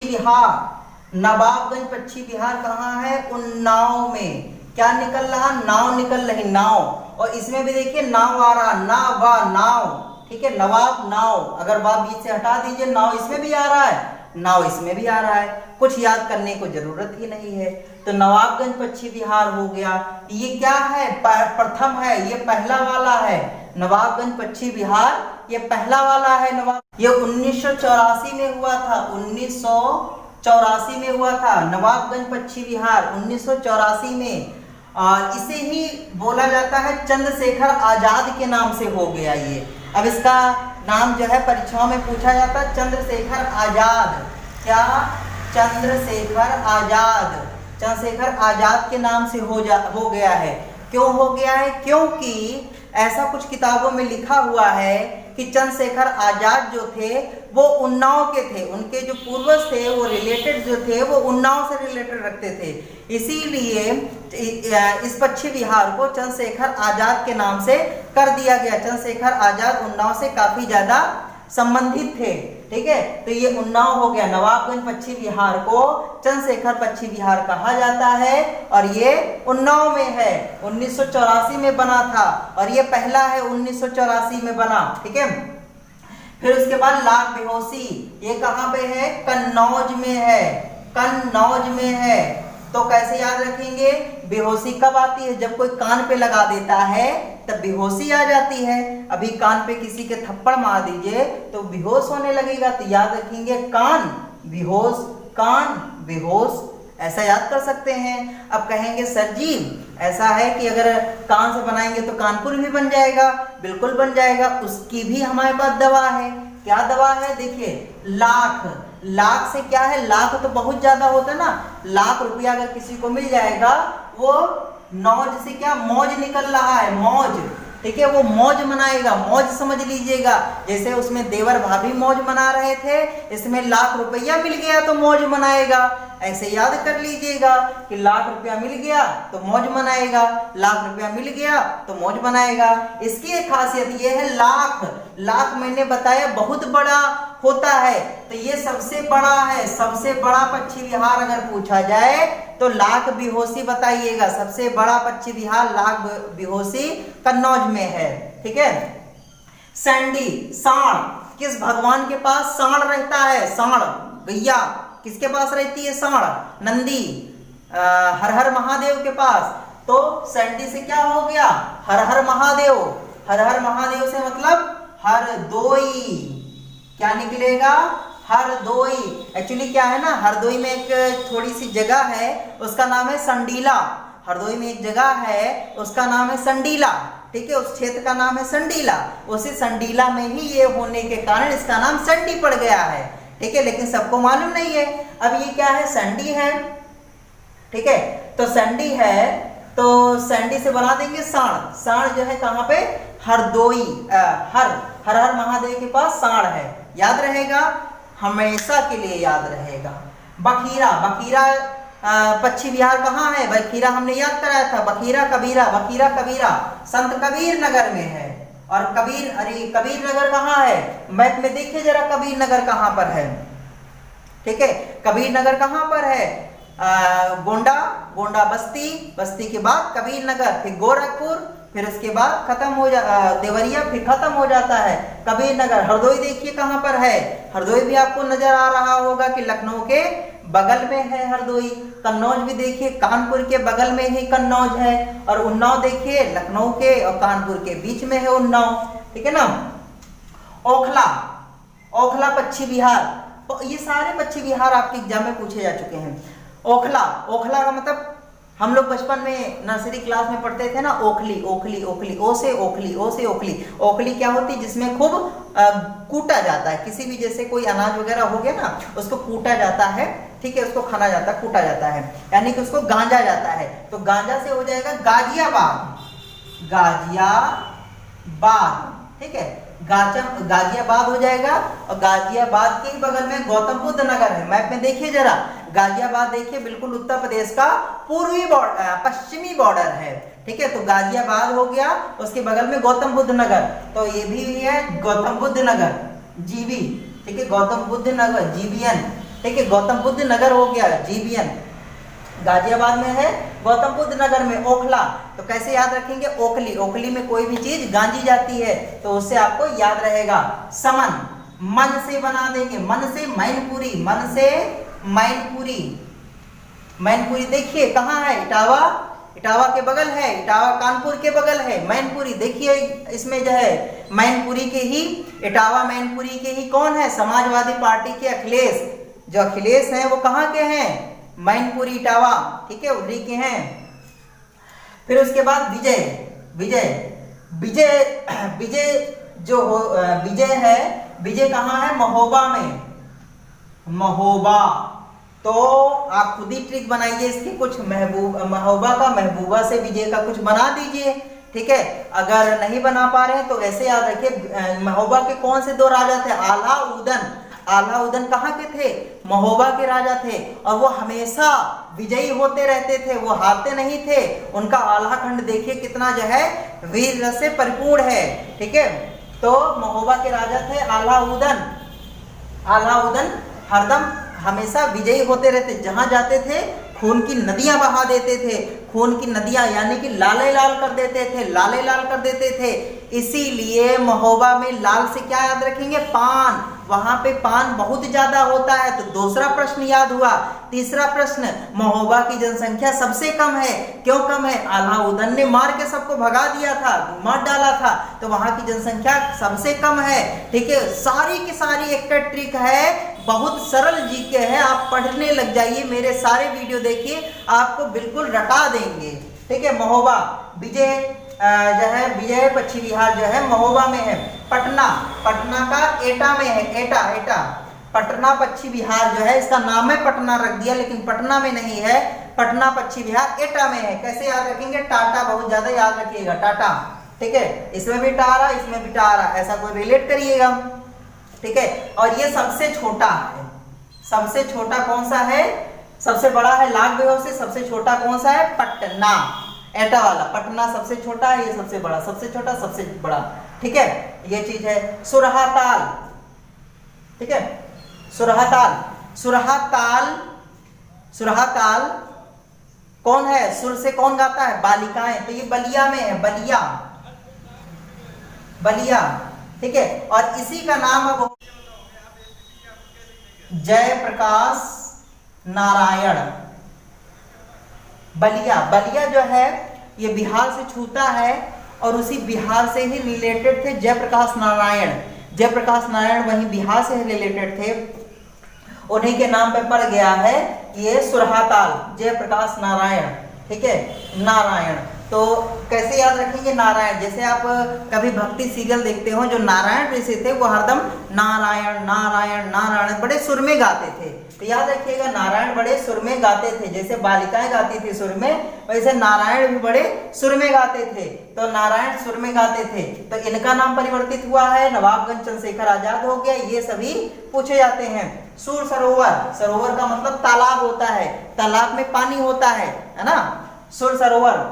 बिहार, नवाबगंज पश्चिम बिहार कहाँ है? उन्नाव में। क्या निकल रहा? नाव निकल रही, नाव। और इसमें भी देखिए नाव आ रहा, ना वा नाव, ठीक है, नवाब नाव, अगर वाव बीच से हटा दीजिए, नाव इसमें भी आ रहा है, नाव इसमें भी आ रहा है, कुछ याद करने को जरूरत ही नहीं है। तो नवाबगंज पश्चिम बिहार हो गया। ये क्या है? प्रथम है, ये पहला वाला है, नवाबगंज पश्चिम बिहार ये पहला वाला है। नवाब ये 1984 में हुआ था, 1984 में हुआ था नवाबगंज पश्चिम बिहार 1984 में। इसे ही बोला जाता है चंद्रशेखर आजाद के नाम से हो गया ये। अब इसका नाम जो है परीक्षाओं में पूछा जाता है, चंद्रशेखर आजाद। क्या? चंद्रशेखर आजाद, चंद्रशेखर आजाद के नाम से हो गया है। क्यों हो गया है? क्योंकि ऐसा कुछ किताबों में लिखा हुआ है कि चंद्रशेखर आजाद जो थे वो उन्नाव के थे, उनके जो पूर्वज थे वो रिलेटेड जो थे वो उन्नाव से रिलेटेड रखते थे, इसीलिए इस पश्चिम बिहार को चंद्रशेखर आजाद के नाम से कर दिया गया। चंद्रशेखर आजाद उन्नाव से काफी ज्यादा संबंधित थे, ठीक है। तो ये उन्नाव हो गया। नवाबगंज पश्चिम बिहार को चंद्रशेखर पश्चिम बिहार कहा जाता है और ये उन्नाव में है, 1984 में बना था और ये पहला है 1984 में बना, ठीक है। फिर उसके बाद लाख बेहोशी, ये कहाँ पे है? कन्नौज में है, कन्नौज में है। तो कैसे याद रखेंगे? बेहोशी कब आती है? जब कोई कान पे लगा देता है तब बेहोशी आ जाती है। अभी कान पे किसी के थप्पड़ मार दीजिए तो बेहोश होने लगेगा, तो याद रखेंगे कान बेहोश, कान बेहोश, ऐसा याद कर सकते हैं। अब कहेंगे सर जी ऐसा है कि अगर कान से बनाएंगे तो कानपुर भी बन जाएगा, बिल्कुल बन जाएगा, उसकी भी हमारे पास दवा है। क्या दवा है? देखिए लाख, लाख से क्या है? लाख तो बहुत ज्यादा होता है ना, लाख रुपया अगर किसी को मिल जाएगा, वो नौज से क्या? मौज निकल रहा है, मौज, ठीक है, वो मौज मनाएगा, मौज समझ लीजिएगा। जैसे उसमें देवर भाभी मौज मना रहे थे, इसमें लाख रुपया मिल गया तो मौज मनाएगा, ऐसे याद कर लीजिएगा कि लाख रुपया मिल गया तो मौज मनाएगा, लाख रुपया मिल गया तो मौज मनाएगा। इसकी एक खासियत ये है, लाख, लाख मैंने बताया बहुत बड़ा होता है, तो ये सबसे बड़ा है, सबसे बड़ा पश्चिम बिहार अगर पूछा जाए तो लाख बेहोशी बताइएगा। सबसे बड़ा पश्चिम बिहार लाख बेहोशी कन्नौज में है, ठीक है। सैंडी, सांड, किस भगवान के पास सांड रहता है? सांड, गैया किसके पास रहती है? सांड, नंदी, हर हर महादेव के पास। तो सैंडी से क्या हो गया? हर हर महादेव, हर हर महादेव से मतलब हरदोई, क्या निकलेगा? हरदोई। एक्चुअली क्या है ना, हरदोई में एक थोड़ी सी जगह है उसका नाम है संडीला, हरदोई में एक जगह है उसका नाम है संडीला, ठीक है, उस क्षेत्र का नाम है संडीला, उसी संडीला में ही ये होने के कारण इसका नाम संडी पड़ गया है, ठीक है, लेकिन सबको मालूम नहीं है। अब ये क्या है? संडी है, ठीक है, तो संडी है तो संडी से बना देंगे सांड। सांड जो है कहाँ पे? हरदोई, हर हर महादेव के पास सांड है, याद रहेगा, हमेशा के लिए याद रहेगा। बखीरा, बखीरा पश्चिम बिहार कहाँ है? बखीरा हमने याद कराया था, बखीरा कबीरा, बखीरा कबीरा संत कबीर नगर में है। और कबीर, अरे कबीर नगर कहाँ है? मैप में देखिए जरा कबीर नगर कहाँ पर है, ठीक है, कबीर नगर कहाँ पर है? गोंडा, गोंडा बस्ती, बस्ती के बाद कबीर नगर, फिर गोरखपुर, फिर उसके बाद खत्म हो देवरिया, फिर खत्म हो जाता है कबीर नगर। हरदोई देखिए कहाँ पर है? हरदोई भी आपको नजर आ रहा होगा कि लखनऊ के बगल में है हरदोई। कन्नौज भी देखिए कानपुर के बगल में ही कन्नौज है, और उन्नाव देखिए लखनऊ के और कानपुर के बीच में है उन्नाव, ठीक है ना। ओखला, ओखला पश्चिम बिहार, तो ये सारे पश्चिम बिहार आपके एग्जाम में पूछे जा चुके हैं। ओखला, ओखला का मतलब हम लोग बचपन में नर्सरी क्लास में पढ़ते थे ना, ओखली, ओखली, ओखली, ओ से ओखली, ओ से ओखली। ओखली क्या होती है? जिसमें खूब कूटा जाता है, किसी भी जैसे कोई अनाज वगैरह हो गया ना, उसको कूटा जाता है, ठीक है, उसको खाना जाता है, कूटा जाता है, यानी कि उसको गांजा जाता है। तो गांजा से हो जाएगा गाजियाबाद, गाजियाबाद, ठीक है, गाजियाबाद हो जाएगा। और गाजियाबाद के ही बगल में गौतम बुद्ध नगर है, मैप में देखिए जरा, गाजियाबाद देखिए बिल्कुल उत्तर प्रदेश का पूर्वी पश्चिमी बॉर्डर है, ठीक है, तो गाजियाबाद हो गया, उसके बगल में गौतम बुद्ध नगर, तो ये भी है गौतम बुद्ध नगर, जीबी, ठीक है, गौतम बुद्ध नगर, जीबीएन, ठीक है। गौतम बुद्ध नगर हो गया GBN, गाजियाबाद में है, गौतम बुद्ध नगर में ओखला, तो कैसे याद रखेंगे, ओखली, ओखली में कोई भी चीज गांजी जाती है तो उससे आपको याद रहेगा। समन, मन से बना देंगे, मन से मैनपुरी, मन से मैनपुरी, मैनपुरी देखिए कहाँ है, इटावा, इटावा के बगल है, इटावा कानपुर के बगल है, मैनपुरी देखिए इसमें जो है मैनपुरी के ही, इटावा मैनपुरी के ही कौन है, समाजवादी पार्टी के अखिलेश, जो अखिलेश हैं वो कहाँ के हैं, मैनपुरी इटावा, ठीक है, उधरी के हैं। फिर उसके बाद विजय, विजय, विजय, विजय जो हो, विजय है, विजय कहाँ है, महोबा में, महोबा, तो आप खुद ही ट्रिक बनाइए इसकी, कुछ महोबा का, महबूबा से विजय का कुछ बना दीजिए, ठीक है। अगर नहीं बना पा रहे हैं तो ऐसे याद रखिए, महोबा के कौन से दो राजा थे, आला उदन, आला उदन कहाँ के थे, महोबा के राजा थे, और वो हमेशा विजयी होते रहते थे, वो हारते नहीं थे, उनका आल्हा खंड देखिए कितना जो है वीर रस से परिपूर्ण है, ठीक है। तो महोबा के राजा थे आला उदन, आला उदन हरदम हमेशा विजयी होते रहते, जहां जाते थे खून की नदियां बहा देते थे, खून की नदियां यानी कि लाले लाल कर देते थे, लाले लाल कर देते थे, इसीलिए महोबा में लाल से क्या याद रखेंगे, पान, वहां पे पान बहुत ज्यादा होता है। तो दूसरा प्रश्न याद हुआ। तीसरा प्रश्न, महोबा की जनसंख्या सबसे कम है, क्यों कम है, आला उदन ने मार के सबको भगा दिया था, मार डाला था, तो वहां की जनसंख्या सबसे कम है, ठीक है। सारी की सारी एक ट्रिक है, बहुत सरल जीके है, आप पढ़ने लग जाइए, मेरे सारे वीडियो देखिए, आपको बिल्कुल रटा देंगे, ठीक है। महोबा, विजय जो है, विजय पश्चिम बिहार जो है महोबा में है। पटना, पटना का एटा में है, एटा, एटा, पटना पश्चिम बिहार जो है, इसका नाम है पटना रख दिया, लेकिन पटना में नहीं है, पटना पश्चिम बिहार एटा में है। कैसे याद रखेंगे, टाटा, बहुत ज्यादा याद रखिएगा, टाटा, ठीक है, इसमें भी टारा, इसमें भी टारा, ऐसा कोई रिलेट करिएगा, ठीक है। और ये सबसे छोटा है, सबसे छोटा कौन सा है, सबसे बड़ा है लाख बेहोश से, सबसे छोटा कौन सा है, पटना, एटा वाला, पटना सबसे छोटा है, ये सबसे बड़ा, सबसे छोटा सबसे बड़ा, ठीक है, ये चीज है। सुरहाताल, ठीक है, सुरहाताल, सुरहाताल, सुरहाताल कौन है, सुर से कौन गाता है, बालिकाएं, तो ये बलिया में है, बलिया, बलिया, ठीक है। और इसी का नाम अब जयप्रकाश नारायण, बलिया, बलिया जो है ये बिहार से छूता है, और उसी बिहार से ही रिलेटेड थे जयप्रकाश नारायण, जयप्रकाश नारायण वहीं बिहार से ही रिलेटेड थे, उन्हीं के नाम पे पड़ गया है ये सुरहाताल, जयप्रकाश नारायण, ठीक है, नारायण। तो कैसे याद रखेंगे, नारायण, जैसे आप कभी भक्ति सीरियल देखते हो, जो नारायण ऋषि थे वो हरदम नारायण नारायण नारायण बड़े सुर में गाते थे, तो याद रखिएगा नारायण बड़े सुर में गाते थे, जैसे बालिकाएं गाती थी सुर में, वैसे नारायण भी बड़े सुर में गाते थे, तो नारायण सुर में गाते थे, तो इनका नाम परिवर्तित हुआ है, नवाबगंज चंद्रशेखर आजाद हो गया, ये सभी पूछे जाते हैं। सूर सरोवर, सरोवर का मतलब तालाब होता है, तालाब में पानी होता है ना, सूर सरोवर,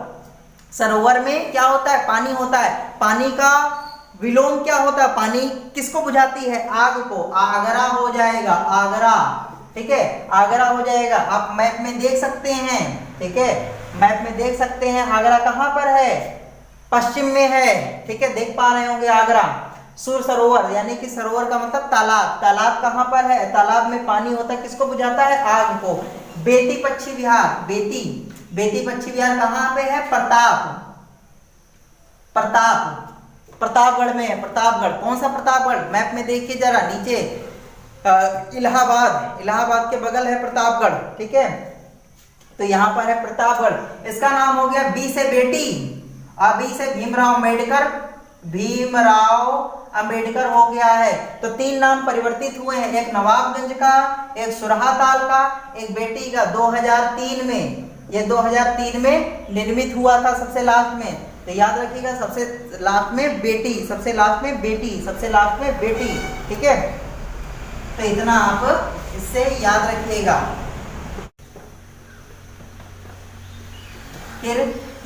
सरोवर में क्या होता है, पानी होता है, पानी का विलोम क्या होता है, पानी किसको बुझाती है, आग को, आगरा हो जाएगा, आगरा, ठीक है, आगरा हो जाएगा, आप मैप में देख सकते हैं, ठीक है, मैप में देख सकते हैं, आगरा कहाँ पर है, पश्चिम में है, ठीक है, देख पा रहे होंगे आगरा। सूर सरोवर यानी कि सरोवर का मतलब तालाब, तालाब कहाँ पर है, तालाब में पानी होता है, किसको बुझाता है, आग को। बेती पश्चिम बिहार, बेती, बेती पश्चिम बिहार कहाँ पे है, प्रताप, प्रताप, प्रतापगढ़ में है, प्रतापगढ़, कौन सा प्रतापगढ़, मैप में देखिए जरा नीचे, इलाहाबाद, इलाहाबाद के बगल है प्रतापगढ़, ठीक है, तो यहाँ पर है प्रतापगढ़। इसका नाम हो गया बी से बेटी, बी से भीमराव अम्बेडकर, भीमराव अम्बेडकर हो गया है, तो तीन नाम परिवर्तित हुए हैं, एक नवाबगंज का, एक सुरहाताल का, एक बेटी का, 2003 में, ये 2003 में निर्मित हुआ था सबसे लास्ट में, तो याद रखिएगा सबसे लास्ट में बेटी, सबसे लास्ट में बेटी, सबसे लास्ट में बेटी, ठीक है, तो इतना आप इससे याद रखिएगा। फिर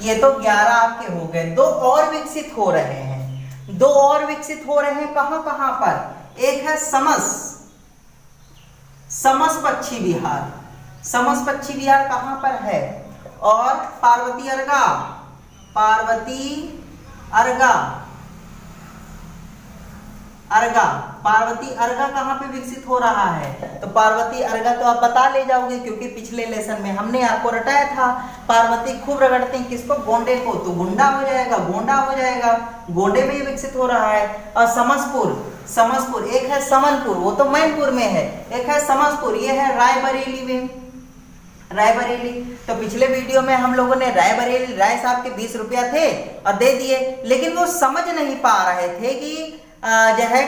ये तो 11 आपके हो गए, दो और विकसित हो रहे हैं, दो और विकसित हो रहे हैं, कहां कहां पर, एक है समस, समसपच्छी बिहार, समसपच्छी बिहार कहाँ पर है? और पार्वती अर्गा, पार्वती अर्गा, अर्गा, पार्वती अर्गा कहाँ पे विकसित हो रहा है? तो पार्वती अर्गा तो आप बता ले जाओगे, क्योंकि पिछले लेसन में हमने आपको रटाया था। पार्वती खूब रगड़ते हैं किसको? गोंडे को, तो गुंडा हो जाएगा, गोंडा हो जाएगा, गोंडे में ही विकसित हो रहा है। और समसपुर, समसपुर, एक है समनपुर, वो तो मैनपुर में है, एक है समसपुर, ये है रायबरेली में, रायबरेली। तो पिछले वीडियो में हम लोगों ने रायबरेली, राय साहब के 20 रुपया थे और दे दिए, लेकिन वो समझ नहीं पा रहे थे कि जो है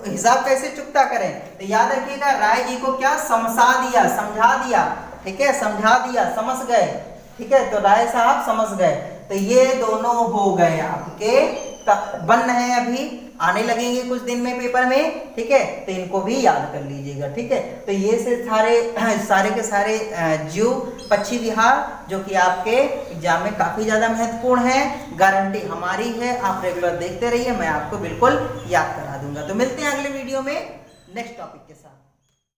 हिसाब कैसे चुकता करें। तो याद रखिएगा, राय जी को क्या समझा दिया, समझा दिया, ठीक है, समझा दिया, समझ गए, ठीक है, तो राय साहब समझ गए। तो ये दोनों हो गए आपके, बन रहे हैं, अभी आने लगेंगे कुछ दिन में पेपर में, ठीक है, तो इनको भी याद कर लीजिएगा, ठीक है। तो ये से सारे के सारे जीव पक्षी विहार जो कि आपके एग्जाम में काफी ज्यादा महत्वपूर्ण है, गारंटी हमारी है, आप रेगुलर देखते रहिए, मैं आपको बिल्कुल याद करा दूंगा। तो मिलते हैं अगले वीडियो में नेक्स्ट टॉपिक के साथ।